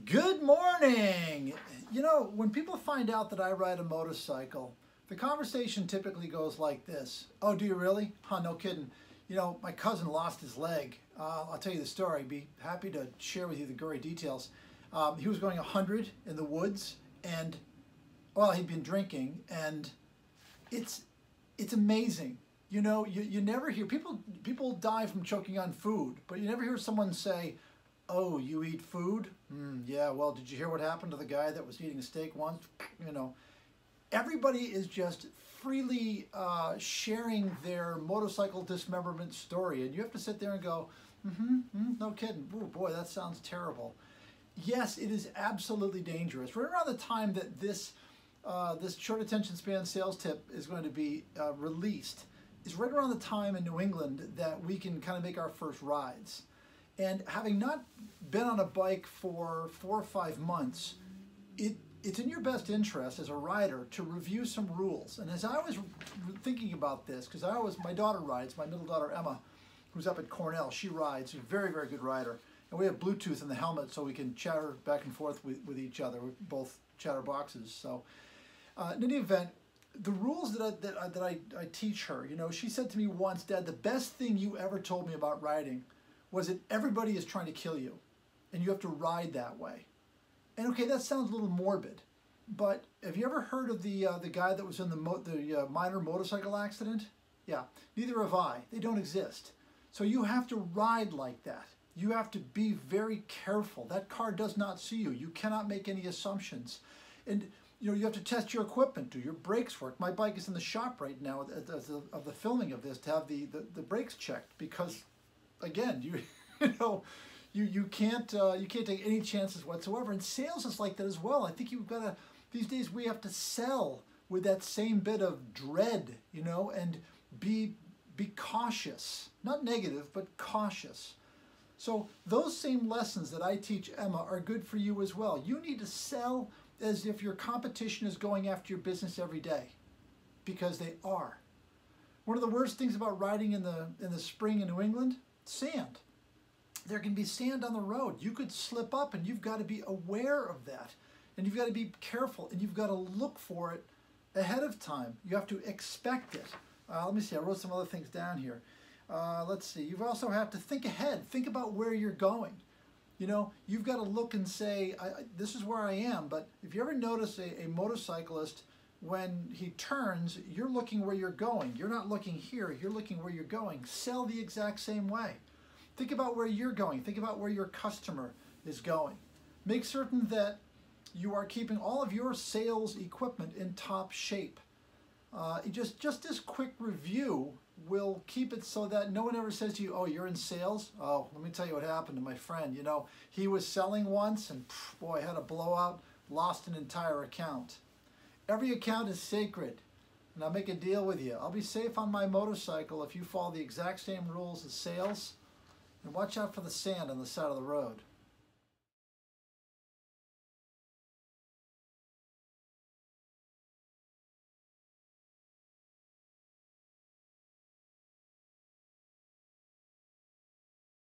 Good morning! You know, when people find out that I ride a motorcycle, the conversation typically goes like this. Oh, do you really? Huh, no kidding. You know, my cousin lost his leg. I'll tell you the story. I'd be happy to share with you the gory details. He was going 100 in the woods, and, well, he'd been drinking, and it's amazing. You know, you never hear, people die from choking on food, but you never hear someone say, oh, you eat food? Yeah, well, did you hear what happened to the guy that was eating a steak once? You know, everybody is just freely sharing their motorcycle dismemberment story, and you have to sit there and go, no kidding. Oh boy, that sounds terrible. Yes, it is absolutely dangerous. Right around the time that this short attention span sales tip is going to be released is right around the time in New England that we can kind of make our first rides. And having not been on a bike for 4 or 5 months, it's in your best interest as a rider to review some rules. And as I was thinking about this, because my daughter rides, my middle daughter Emma, who's up at Cornell, she rides, she's a very, very good rider. And we have Bluetooth in the helmet so we can chatter back and forth with each other. We're both chatterboxes. So in any event, the rules that I teach her, you know, she said to me once, Dad, the best thing you ever told me about riding was that everybody is trying to kill you, and you have to ride that way. And okay, that sounds a little morbid, but have you ever heard of the guy that was in the minor motorcycle accident? Yeah, neither have I. They don't exist. So you have to ride like that. You have to be very careful. That car does not see you. You cannot make any assumptions. And you know, you have to test your equipment. Do your brakes work? My bike is in the shop right now of the filming of this to have the brakes checked, because again, you can't take any chances whatsoever. And sales is like that as well. I think you've got to, these days we have to sell with that same bit of dread, you know, and be cautious, not negative, but cautious. So those same lessons that I teach Emma are good for you as well. You need to sell as if your competition is going after your business every day, because they are. One of the worst things about riding in the spring in New England, sand. There can be sand on the road. You could slip up, and you've got to be aware of that. And you've got to be careful, and you've got to look for it ahead of time. You have to expect it. Let me see, I wrote some other things down here. Let's see, you also have to think ahead. Think about where you're going. You know, you've got to look and say, this is where I am. But if you ever notice a motorcyclist, when he turns, you're looking where you're going. You're not looking here, you're looking where you're going. Sell the exact same way. Think about where you're going. Think about where your customer is going. Make certain that you are keeping all of your sales equipment in top shape. Just this quick review will keep it so that no one ever says to you, oh, you're in sales? Oh, let me tell you what happened to my friend. You know, he was selling once and boy, had a blowout, lost an entire account. Every account is sacred, and I'll make a deal with you. I'll be safe on my motorcycle if you follow the exact same rules as sales, and watch out for the sand on the side of the road.